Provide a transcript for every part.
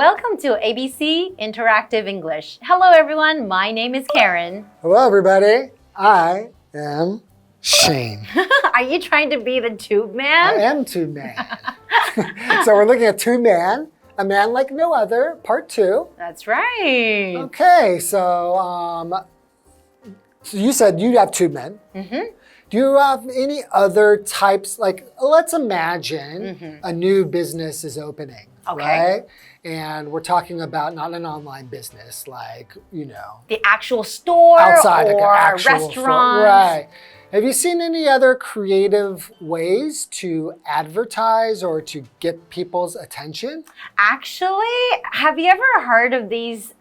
Welcome to ABC Interactive English. Hello everyone, my name is Karen. Hello everybody, I am Shane. Are you trying to be the Tube Man? I am Tube Man. So we're looking at Tube Man, a man like no other, part 2. That's right. Okay, so you said you have Tube Men. Do you have any other types, like let's imagine a new business is opening, right? And we're talking about not an online business, like, you know. The actual store outside, or like an actual restaurant. Store. Right. Have you seen any other creative ways to advertise or to get people's attention? Actually, have you ever heard of these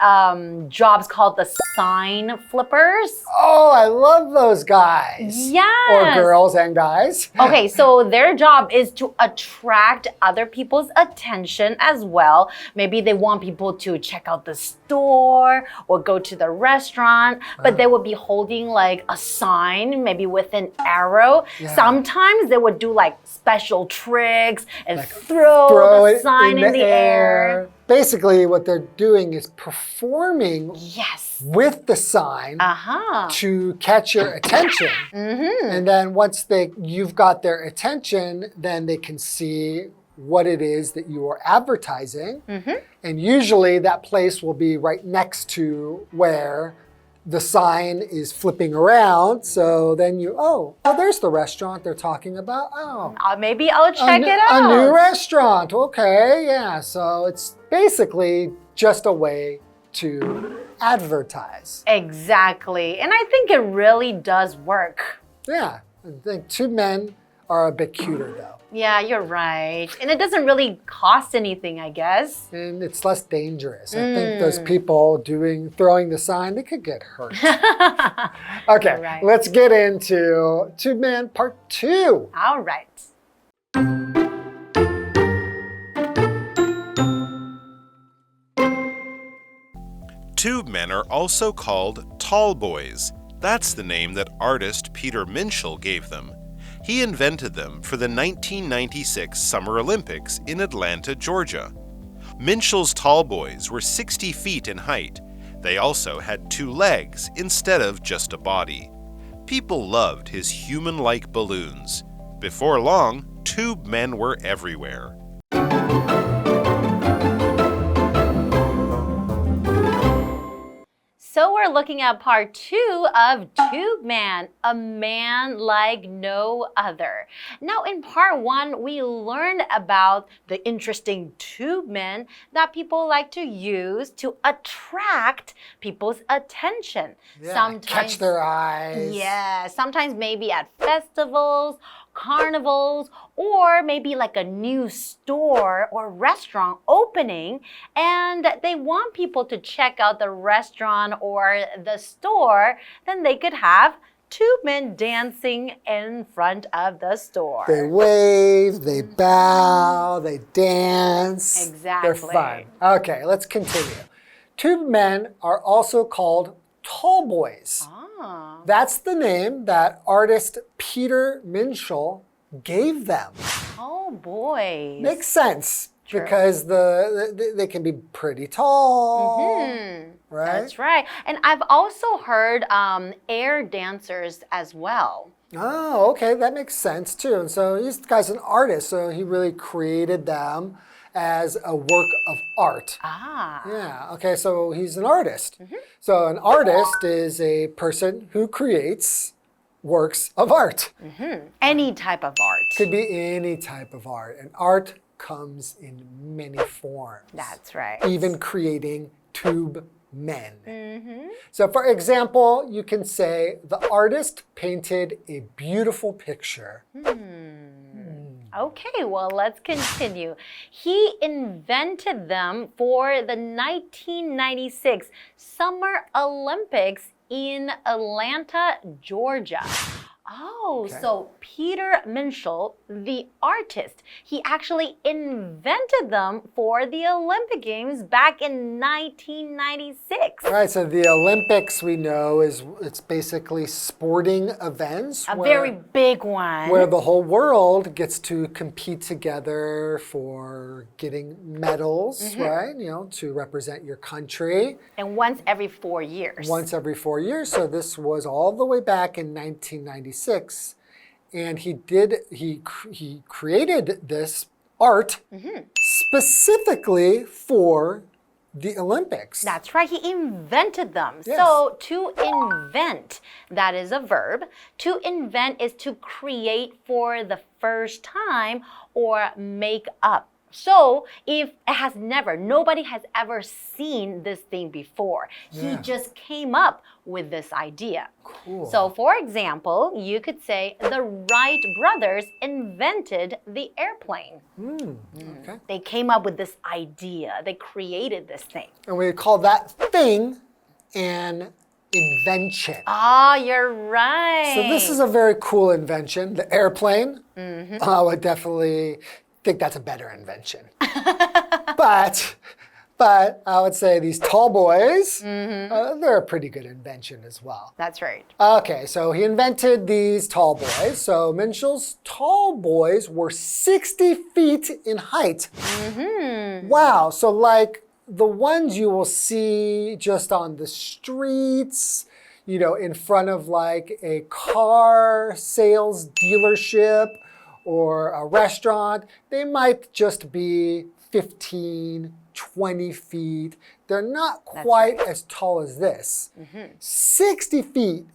jobs called the sign flippers? Oh, I love those guys. Yes. Or girls and guys. Okay, so their job is to attract other people's attention as well. Maybe they want people to check out the store or go to the restaurant, but they would be holding like a sign, maybe with an arrow. Yeah. Sometimes they would do like special tricks and like throw the sign in the air. Basically, what they're doing is performing with the sign to catch your attention. And then once you've got their attention, then they can see what it is that you are advertising. And usually that place will be right next to where the sign is flipping around. So then oh, there's the restaurant they're talking about. Oh, maybe I'll check it out. A new restaurant. Okay, yeah. So it's basically just a way to advertise. Exactly. And I think it really does work. Yeah, I think Tube Men are a bit cuter though. Yeah, you're right. And it doesn't really cost anything, I guess. And it's less dangerous. I think those people throwing the sign, they could get hurt. Okay, let's get into Tube Man part 2. All right. Tube men are also called tall boys. That's the name that artist Peter Minshall gave them. He invented them for the 1996 Summer Olympics in Atlanta, Georgia. Minshall's tall boys were 60 feet in height. They also had 2 legs instead of just a body. People loved his human-like balloons. Before long, tube men were everywhere. So we're looking at part 2 of Tube Man, a man like no other. Now in part 1, we learned about the interesting tube men that people like to use to attract people's attention. Yeah, sometimes, catch their eyes. Yeah, sometimes maybe at festivals, carnivals, or maybe like a new store or restaurant opening, and they want people to check out the restaurant or the store, then they could have tube men dancing in front of the store. They wave, they bow, they dance. Exactly. They're fun. Okay, let's continue. Tube men are also called tall boys. That's the name that artist Peter Minshall gave them. Oh, boy. Makes sense. True. Because they can be pretty tall, right? That's right. And I've also heard air dancers as well. Oh, okay. That makes sense too. And so this guy's an artist, so he really created them as a work of art. Yeah, okay, so he's an artist. So an artist is a person who creates works of art. Any type of art. Could be any type of art. And art comes in many forms. That's right. Even creating tube men. So for example, you can say the artist painted a beautiful picture. Okay, well, let's continue. He invented them for the 1996 Summer Olympics in Atlanta, Georgia. Oh, Oh, Okay. so Peter Minshall, the artist, he actually invented them for the Olympic Games back in 1996. All right, so the Olympics we know it's basically sporting events. A very big one. Where the whole world gets to compete together for getting medals, right? You know, to represent your country. And once every 4 years. Once every 4 years. So this was all the way back in 1996. And he created this art specifically for the Olympics. That's right, he invented them. Yes. So to invent, that is a verb. To invent is to create for the first time or make up. So if nobody has ever seen this thing before. He just came up with this idea. Cool. So for example, you could say the Wright brothers invented the airplane. Okay. They came up with this idea. They created this thing. And we call that thing an invention. Ah, you're right. So this is a very cool invention, the airplane. I would definitely think that's a better invention. But I would say these tall boys, they're a pretty good invention as well. That's right. Okay, so he invented these tall boys. So Minshall's tall boys were 60 feet in height. Wow, so like the ones you will see just on the streets, you know, in front of like a car sales dealership or a restaurant, they might just be 15, 20 feet. They're not quite as tall as this. 60 feet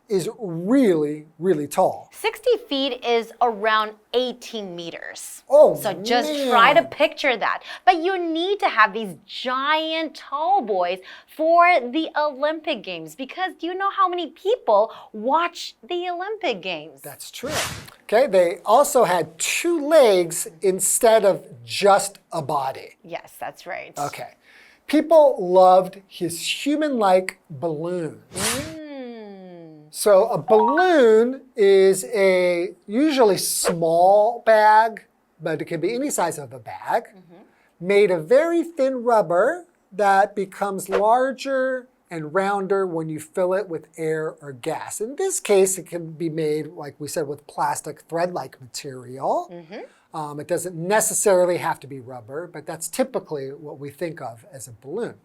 is really, really tall. 60 feet is around 18 meters. Oh, so just man. try to picture that. But you need to have these giant tall boys for the Olympic Games because do you know how many people watch the Olympic Games? That's true. Okay, they also had 2 legs instead of just a body. Yes, that's right. Okay. People loved his human-like balloons. So a balloon is a usually small bag, but it can be any size of a bag, made of very thin rubber that becomes larger and rounder when you fill it with air or gas. In this case, it can be made, like we said, with plastic thread-like material. It doesn't necessarily have to be rubber, but that's typically what we think of as a balloon.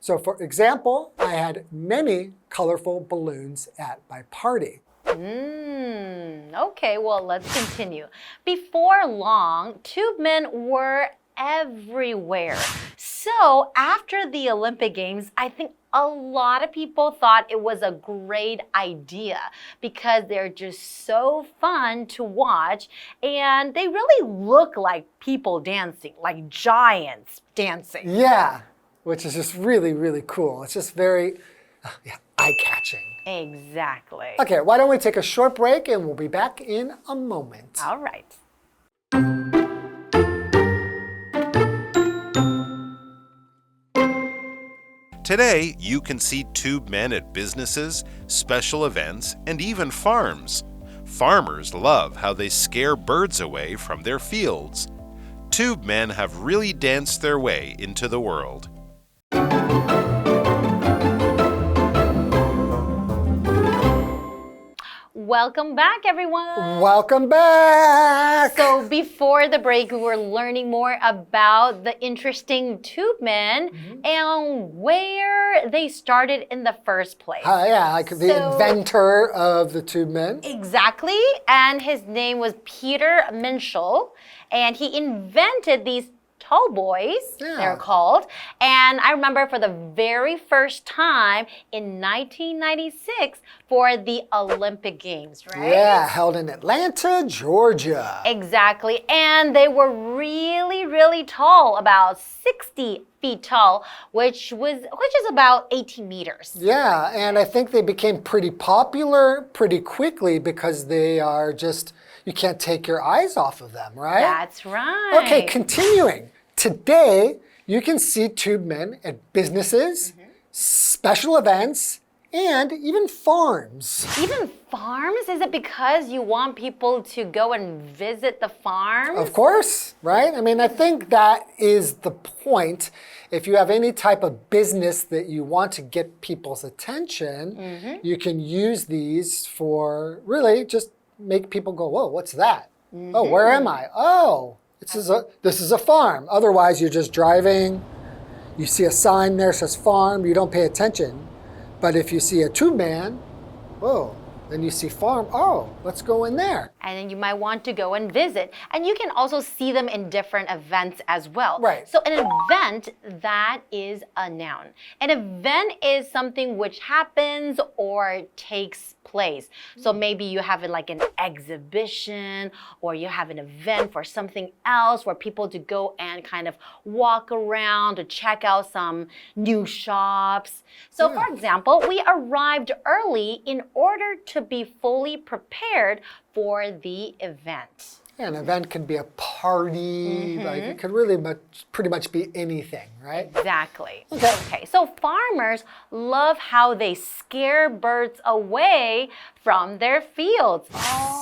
So for example, I had many colorful balloons at my party. Okay, well, let's continue. Before long, tube men were everywhere. So after the Olympic Games, I think a lot of people thought it was a great idea because they're just so fun to watch and they really look like people dancing, like giants dancing. Yeah, which is just really, really cool. It's just very eye-catching. Exactly. Okay, why don't we take a short break and we'll be back in a moment. All right. Today, you can see tube men at businesses, special events, and even farms. Farmers love how they scare birds away from their fields. Tube men have really danced their way into the world. Welcome back, everyone. Welcome back. So before the break, we were learning more about the interesting tube men and where they started in the first place. Yeah, like the inventor of the tube men. Exactly. And his name was Peter Minshall. And he invented these tall boys, they're called. And I remember for the very first time in 1996 for the Olympic Games, right? Yeah, held in Atlanta, Georgia. Exactly. And they were really, really tall, about 60 feet tall, which is about 18 meters. Yeah, and I think they became pretty popular pretty quickly because they are just, you can't take your eyes off of them, right? That's right. Okay, continuing. Today, you can see tube men at businesses, special events, and even farms. Even farms? Is it because you want people to go and visit the farms? Of course, right? I mean, I think that is the point. If you have any type of business that you want to get people's attention, you can use these for really just make people go, whoa, what's that? Oh, where am I? Oh, this is a farm. Otherwise, you're just driving. You see a sign there that says farm. You don't pay attention. But if you see a tube man, whoa, then you see farm. Oh, let's go in there. And then you might want to go and visit. And you can also see them in different events as well. Right. So an event, that is a noun. An event is something which happens or takes place. So maybe you have it like an exhibition, or you have an event for something else where people to go and kind of walk around to check out some new shops. So for example, we arrived early in order to be fully prepared for the event. Yeah, an event can be a party, like it could really pretty much be anything, right? Exactly. Okay, so farmers love how they scare birds away from their fields.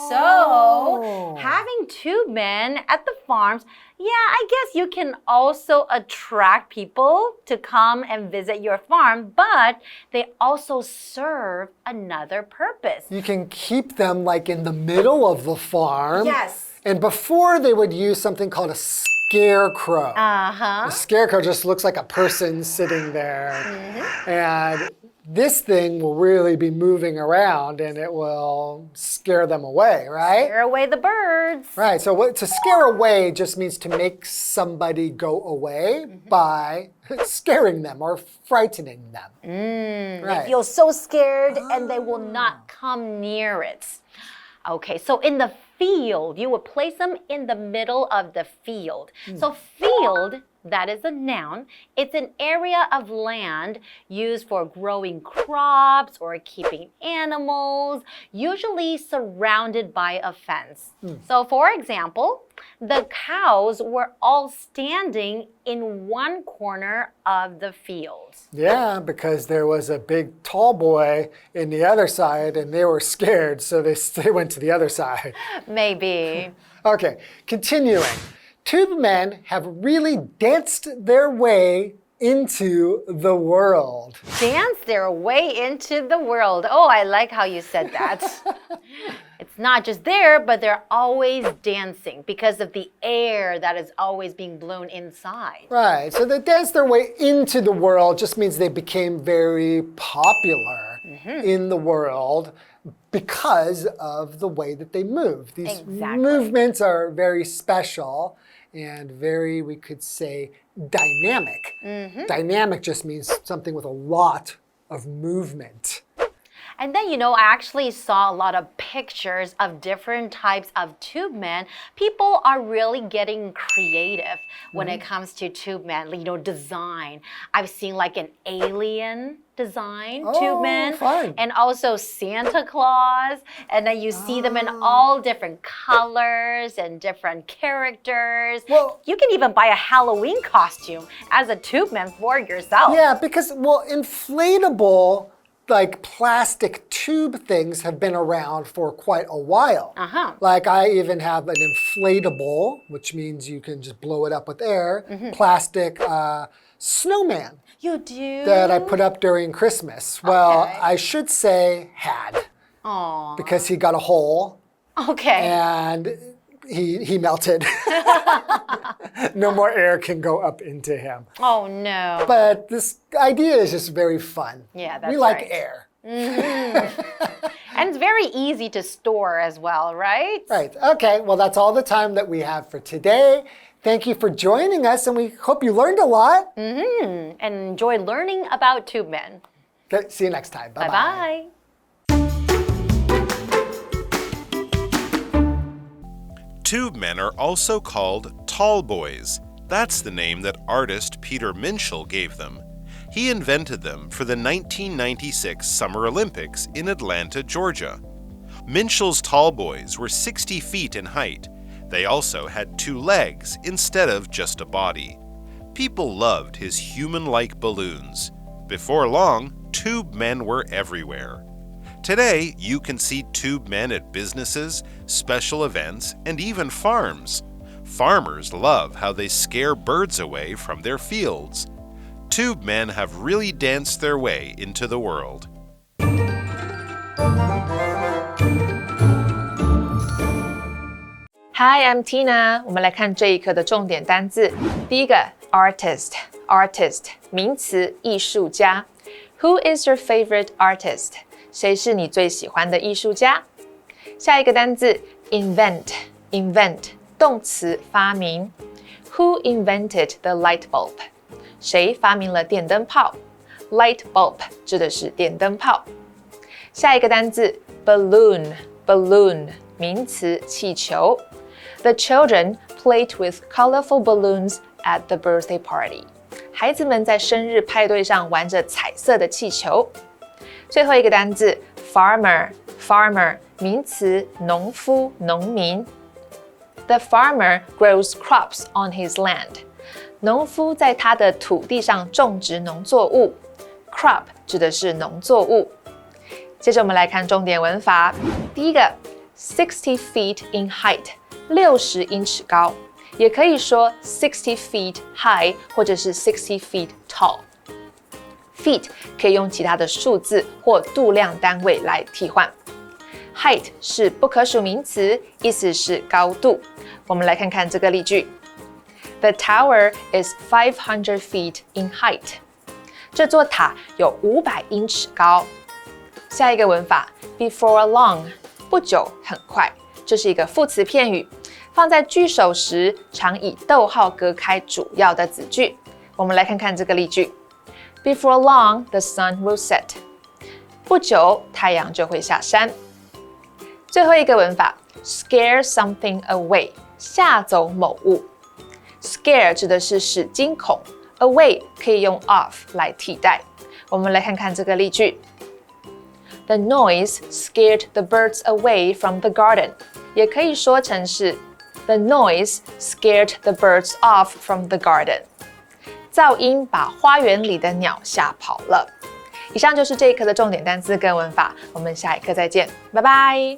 So having tube men at the farms, yeah, I guess you can also attract people to come and visit your farm, but they also serve another purpose. You can keep them like in the middle of the farm. Yes. And before they would use something called a scarecrow. A scarecrow just looks like a person sitting there. And this thing will really be moving around and it will scare them away, right? Scare away the birds. Right, so to scare away just means to make somebody go away by scaring them or frightening them. They feel so scared and they will not come near it. Okay, so in the field, you would place them in the middle of the field. So field, that is a noun. It's an area of land used for growing crops or keeping animals, usually surrounded by a fence. So for example, the cows were all standing in one corner of the field. Yeah, because there was a big tall boy in the other side and they were scared, so they went to the other side. Maybe. Okay, continuing. Tube men have really danced their way into the world. Dance their way into the world. Oh, I like how you said that. It's not just there, but they're always dancing because of the air that is always being blown inside. Right, so they danced their way into the world just means they became very popular in the world because of the way that they move. These movements are very special and very, we could say, dynamic. Dynamic just means something with a lot of movement. And then, you know, I actually saw a lot of pictures of different types of tube men. People are really getting creative when it comes to tube men, you know, design. I've seen like an alien design tube men, and also Santa Claus, and then you see them in all different colors and different characters. Well, you can even buy a Halloween costume as a tube man for yourself. Yeah, because, well, inflatable like plastic tube things have been around for quite a while. Like I even have an inflatable, which means you can just blow it up with air, plastic snowman. You do? That I put up during Christmas. Well, I should say had. Aww. Because he got a hole. Okay. And he melted. No more air can go up into him. Oh, no. But this idea is just very fun. Yeah, that's We like air. And it's very easy to store as well, right? Right. Okay, well, that's all the time that we have for today. Thank you for joining us, and we hope you learned a lot. And enjoy learning about tube men. Okay, see you next time. Bye-bye. Bye-bye. Tube men are also called tall boys. That's the name that artist Peter Minshall gave them. He invented them for the 1996 Summer Olympics in Atlanta, Georgia. Minshall's tall boys were 60 feet in height. They also had 2 legs instead of just a body. People loved his human-like balloons. Before long, tube men were everywhere. Today, you can see tube men at businesses, special events, and even farms. Farmers love how they scare birds away from their fields. Tube men have really danced their way into the world. Hi, I'm Tina. 我们来看这一课的重点单字。第一个 artist 名词艺术家。Who is your favorite artist? 谁是你最喜欢的艺术家？下一个单字 invent 动词发明。Who invented the light bulb? 谁发明了电灯泡？ Light bulb 指的是电灯泡。下一个单字 balloon 名词气球。The children played with colorful balloons at the birthday party. 孩子们在生日派对上玩着彩色的气球。最后一个单字 farmer 名词农夫农民。The farmer grows crops on his land. 农夫在他的土地上种植农作物。Crop 指的是农作物。接着我们来看重点文法。第一个60 feet in height 60英尺高，也可以说60 feet high 或者是60 feet tall。feet 可以用其他的数字或度量单位来替换。height 是不可数名词，意思是高度。我们来看看这个例句。The tower is 500 feet in height. 这座塔有500英尺高。下一个文法 before long 不久很快，这是一个副词片语，放在句首时常以逗号隔开主要的子句。我们来看看这个例句。Before long, the sun will set. 不久，太阳就会下山。最后一个文法 scare something away 吓走某物。Scare 指的是使惊恐 ，away 可以用 off 来替代。我们来看看这个例句。The noise scared the birds away from the garden. 也可以说成是 The noise scared the birds off from the garden. 噪音把花园里的鸟吓跑了。以上就是这一课的重点单词跟文法，我们下一课再见，拜拜。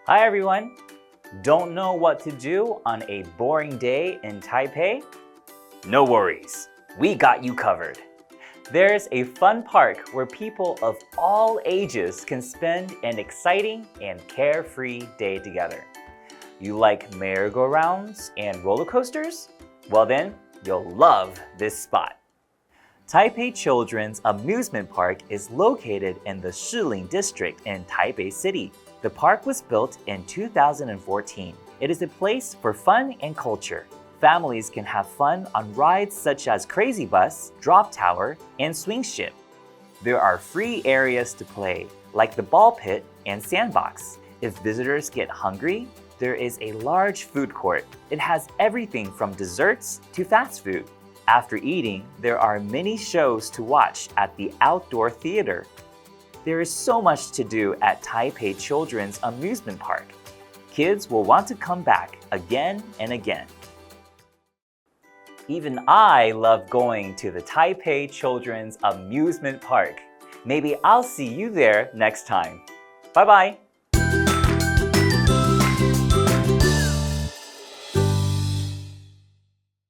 Hi everyone! Don't know what to do on a boring day in Taipei? No worries, we got you covered. There's a fun park where people of all ages can spend an exciting and carefree day together. You like merry-go-rounds and roller coasters? Well then, you'll love this spot. Taipei Children's Amusement Park is located in the Shiling District in Taipei City. The park was built in 2014. It is a place for fun and culture. Families can have fun on rides such as Crazy Bus, Drop Tower, and Swing Ship. There are free areas to play, like the ball pit and sandbox. If visitors get hungry, there is a large food court. It has everything from desserts to fast food. After eating, there are many shows to watch at the outdoor theater. There is so much to do at Taipei Children's Amusement Park. Kids will want to come back again and again. Even I love going to the Taipei Children's Amusement Park. Maybe I'll see you there next time. Bye-bye.